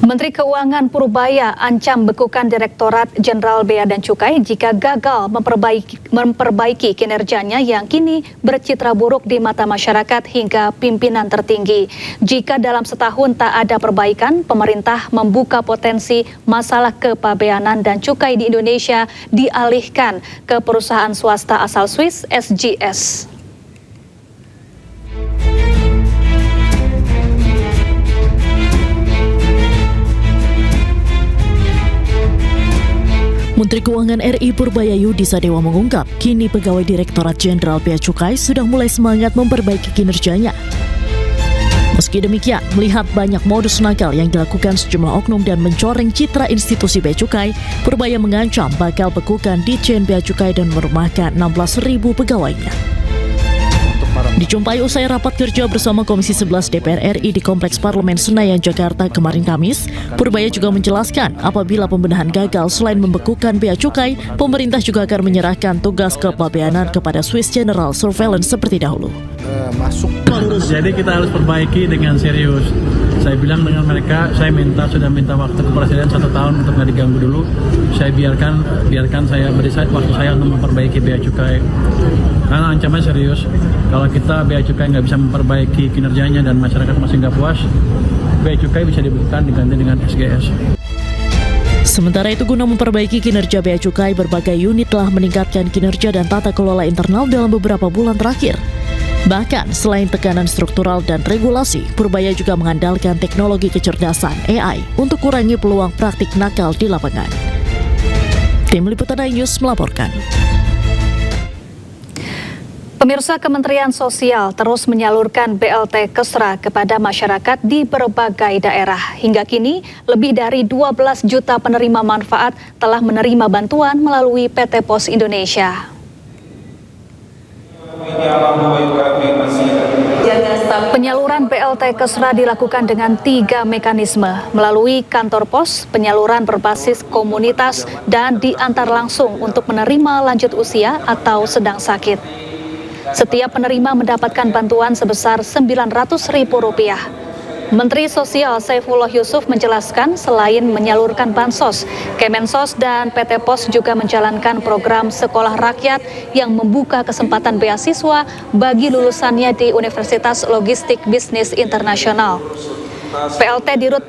Menteri Keuangan Purbaya ancam bekukan Direktorat Jenderal Bea dan Cukai jika gagal memperbaiki kinerjanya yang kini bercitra buruk di mata masyarakat hingga pimpinan tertinggi. Jika dalam setahun tak ada perbaikan, pemerintah membuka potensi masalah kepabeanan dan cukai di Indonesia dialihkan ke perusahaan swasta asal Swiss SGS. Menteri Keuangan RI Purbaya Yudi Sadewa mengungkap, kini pegawai Direktorat Jenderal Bea Cukai sudah mulai semangat memperbaiki kinerjanya. Meski demikian, melihat banyak modus nakal yang dilakukan sejumlah oknum dan mencoreng citra institusi Bea Cukai, Purbaya mengancam bakal bekukan Ditjen Bea Cukai dan merumahkan 16.000 pegawainya. Dijumpai usai rapat kerja bersama Komisi 11 DPR RI di Kompleks Parlemen Senayan, Jakarta kemarin Kamis, Purbaya juga menjelaskan apabila pembenahan gagal selain membekukan Bea Cukai, pemerintah juga akan menyerahkan tugas kepabeanan kepada Swiss General Surveillance seperti dahulu. Jadi kita harus perbaiki dengan serius. Saya bilang dengan mereka, saya sudah minta waktu ke Presiden 1 tahun untuk nggak diganggu dulu. Saya biarkan saya beri waktu saya untuk memperbaiki Bea Cukai. Karena ancamannya serius. Kalau kita Bea Cukai nggak bisa memperbaiki kinerjanya dan masyarakat masih nggak puas, Bea Cukai bisa dibekukan diganti dengan SGS. Sementara itu, guna memperbaiki kinerja Bea Cukai, berbagai unit telah meningkatkan kinerja dan tata kelola internal dalam beberapa bulan terakhir. Bahkan, selain tekanan struktural dan regulasi, Purbaya juga mengandalkan teknologi kecerdasan AI untuk kurangi peluang praktik nakal di lapangan. Tim Liputan iNews melaporkan. Pemirsa, Kementerian Sosial terus menyalurkan BLT Kesra kepada masyarakat di berbagai daerah. Hingga kini, lebih dari 12 juta penerima manfaat telah menerima bantuan melalui PT Pos Indonesia. Penyaluran BLT Kesra dilakukan dengan 3 mekanisme, melalui kantor pos, penyaluran berbasis komunitas, dan diantar langsung untuk menerima lanjut usia atau sedang sakit. Setiap penerima mendapatkan bantuan sebesar Rp900.000. Menteri Sosial Saifullah Yusuf menjelaskan selain menyalurkan bansos, Kemensos dan PT Pos juga menjalankan program Sekolah Rakyat yang membuka kesempatan beasiswa bagi lulusannya di Universitas Logistik Bisnis Internasional. PLT Dirut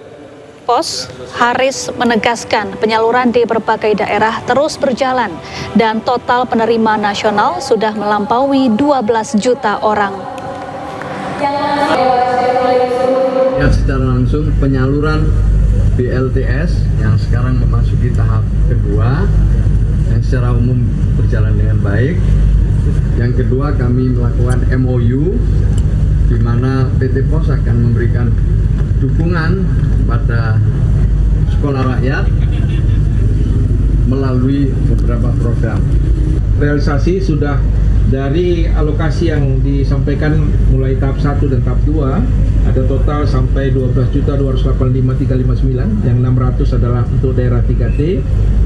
Pos Haris menegaskan penyaluran di berbagai daerah terus berjalan dan total penerima nasional sudah melampaui 12 juta orang. Secara langsung penyaluran BLTS yang sekarang memasuki tahap kedua yang secara umum berjalan dengan baik. Yang kedua, kami melakukan MOU di mana PT Pos akan memberikan dukungan kepada sekolah rakyat melalui beberapa program. Realisasi sudah dari alokasi yang disampaikan mulai tahap 1 dan tahap 2 ada total sampai 12.285.359, yang 600 adalah untuk daerah 3T.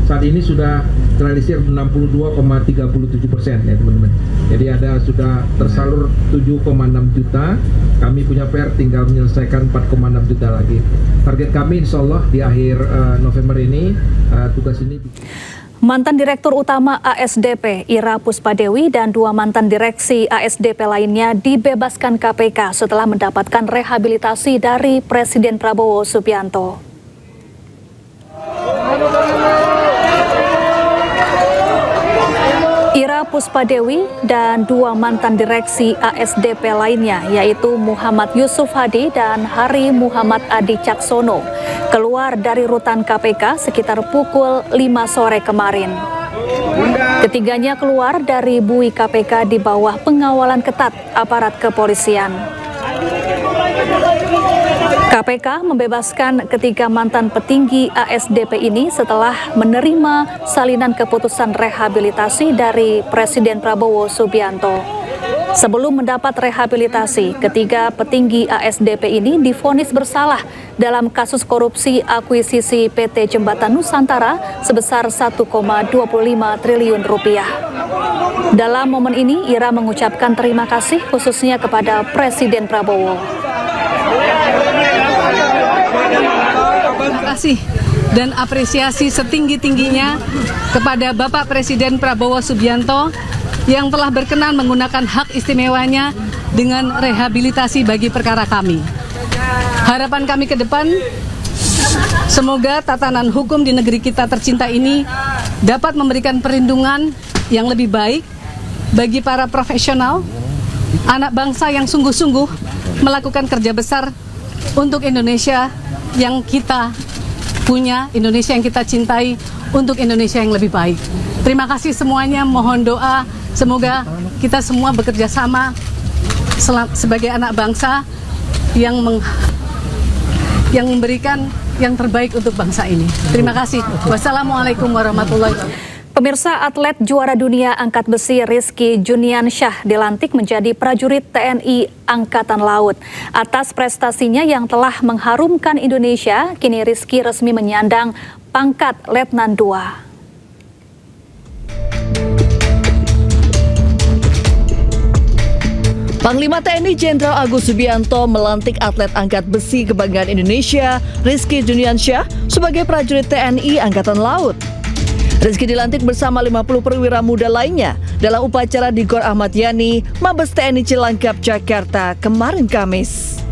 Saat ini sudah terrealisir 62,37% ya teman-teman. Jadi sudah tersalur 7,6 juta. Kami punya PR tinggal menyelesaikan 4,6 juta lagi. Target kami insya Allah di akhir November ini tugas ini. Mantan Direktur Utama ASDP Ira Puspadewi dan 2 mantan direksi ASDP lainnya dibebaskan KPK setelah mendapatkan rehabilitasi dari Presiden Prabowo Subianto. Ira Puspadewi dan 2 mantan direksi ASDP lainnya yaitu Muhammad Yusuf Hadi dan Hari Muhammad Adi Caksono keluar dari rutan KPK sekitar pukul 5 sore kemarin. Ketiganya keluar dari bui KPK di bawah pengawalan ketat aparat kepolisian. KPK membebaskan ketiga mantan petinggi ASDP ini setelah menerima salinan keputusan rehabilitasi dari Presiden Prabowo Subianto. Sebelum mendapat rehabilitasi, ketiga petinggi ASDP ini divonis bersalah dalam kasus korupsi akuisisi PT Jembatan Nusantara sebesar Rp1,25 triliun. Dalam momen ini, Ira mengucapkan terima kasih khususnya kepada Presiden Prabowo. kasih dan apresiasi setinggi-tingginya kepada Bapak Presiden Prabowo Subianto yang telah berkenan menggunakan hak istimewanya dengan rehabilitasi bagi perkara kami. Harapan kami ke depan, semoga tatanan hukum di negeri kita tercinta ini dapat memberikan perlindungan yang lebih baik bagi para profesional, anak bangsa yang sungguh-sungguh melakukan kerja besar untuk Indonesia yang kita punya, Indonesia yang kita cintai, untuk Indonesia yang lebih baik. Terima kasih semuanya, mohon doa, semoga kita semua bekerja sama sebagai anak bangsa yang memberikan yang terbaik untuk bangsa ini. Terima kasih. Wassalamualaikum warahmatullahi wabarakatuh. Pemirsa, atlet juara dunia angkat besi Rizky Juniansyah dilantik menjadi prajurit TNI Angkatan Laut. Atas prestasinya yang telah mengharumkan Indonesia, kini Rizky resmi menyandang pangkat Letnan II. Panglima TNI Jenderal Agus Subianto melantik atlet angkat besi kebanggaan Indonesia, Rizky Juniansyah, sebagai prajurit TNI Angkatan Laut. Rizky dilantik bersama 50 perwira muda lainnya dalam upacara di Gor Ahmad Yani, Mabes TNI Cilangkap, Jakarta, kemarin Kamis.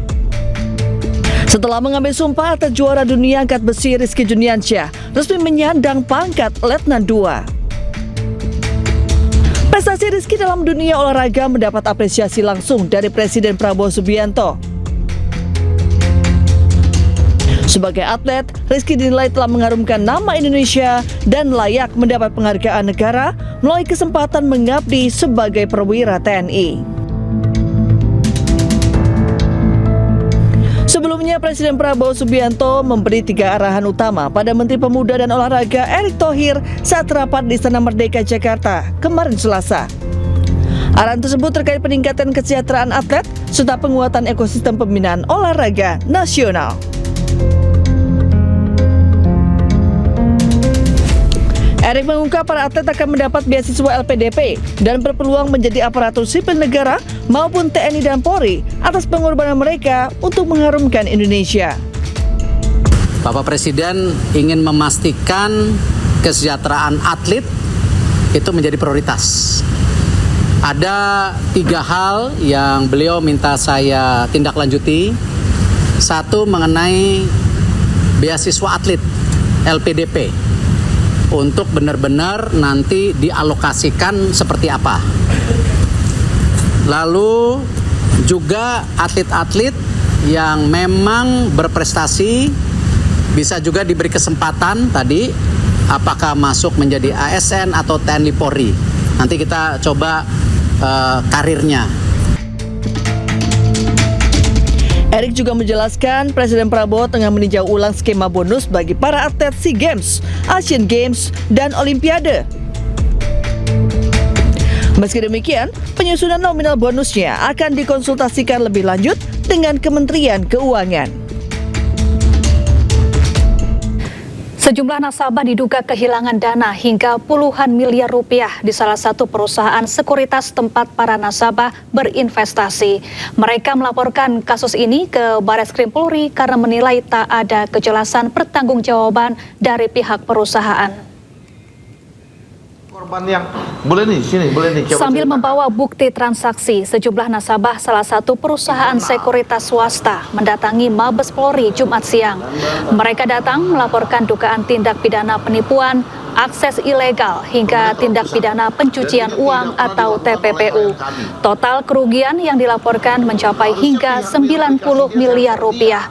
Setelah mengambil sumpah, atlet juara dunia angkat besi Rizky Juniansyah resmi menyandang pangkat Letnan II. Prestasi Rizky dalam dunia olahraga mendapat apresiasi langsung dari Presiden Prabowo Subianto. Sebagai atlet, Rizky dinilai telah mengharumkan nama Indonesia dan layak mendapat penghargaan negara melalui kesempatan mengabdi sebagai perwira TNI. Sebelumnya, Presiden Prabowo Subianto memberi 3 arahan utama pada Menteri Pemuda dan Olahraga Erick Thohir saat rapat di Istana Merdeka Jakarta kemarin Selasa. Arahan tersebut terkait peningkatan kesejahteraan atlet serta penguatan ekosistem pembinaan olahraga nasional. Erick mengungkap para atlet akan mendapat beasiswa LPDP dan berpeluang menjadi aparatur sipil negara maupun TNI dan Polri atas pengorbanan mereka untuk mengharumkan Indonesia. Bapak Presiden ingin memastikan kesejahteraan atlet itu menjadi prioritas. Ada 3 hal yang beliau minta saya tindak lanjuti. 1, mengenai beasiswa atlet LPDP. Untuk benar-benar nanti dialokasikan seperti apa. Lalu juga atlet-atlet yang memang berprestasi bisa juga diberi kesempatan tadi apakah masuk menjadi ASN atau TNI Polri. Nanti kita coba karirnya. Erick juga menjelaskan Presiden Prabowo tengah meninjau ulang skema bonus bagi para atlet SEA Games, Asian Games, dan Olimpiade. Meski demikian, penyusunan nominal bonusnya akan dikonsultasikan lebih lanjut dengan Kementerian Keuangan. Sejumlah nasabah diduga kehilangan dana hingga puluhan miliar rupiah di salah satu perusahaan sekuritas tempat para nasabah berinvestasi. Mereka melaporkan kasus ini ke Barreskrim Polri karena menilai tak ada kejelasan pertanggungjawaban dari pihak perusahaan. Korban yang boleh nih sini, boleh nih. Sambil membawa bukti transaksi, sejumlah nasabah salah satu perusahaan sekuritas swasta mendatangi Mabes Polri Jumat siang. Mereka datang melaporkan dugaan tindak pidana penipuan, akses ilegal hingga tindak pidana pencucian uang atau TPPU. Total kerugian yang dilaporkan mencapai hingga 90 miliar rupiah.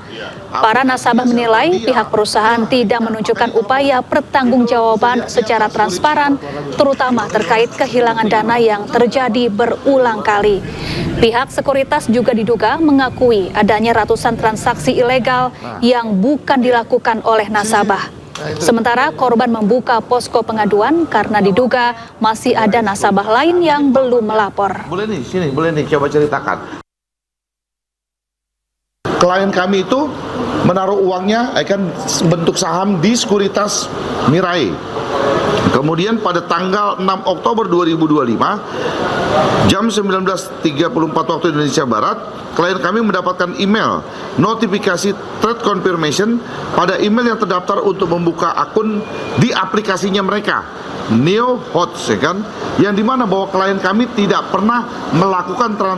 Para nasabah menilai pihak perusahaan tidak menunjukkan upaya pertanggungjawaban secara transparan, terutama terkait kehilangan dana yang terjadi berulang kali. Pihak sekuritas juga diduga mengakui adanya ratusan transaksi ilegal yang bukan dilakukan oleh nasabah. Sementara korban membuka posko pengaduan karena diduga masih ada nasabah lain yang belum melapor. Boleh nih sini, boleh nih coba ceritakan. Klien kami itu menaruh uangnya akan bentuk saham di sekuritas Mirai. Kemudian pada tanggal 6 Oktober 2025 jam 19.34 waktu Indonesia Barat, klien kami mendapatkan email notifikasi threat confirmation pada email yang terdaftar untuk membuka akun di aplikasinya mereka, Neo Hots, ya kan, yang dimana bahwa klien kami tidak pernah melakukan transaksi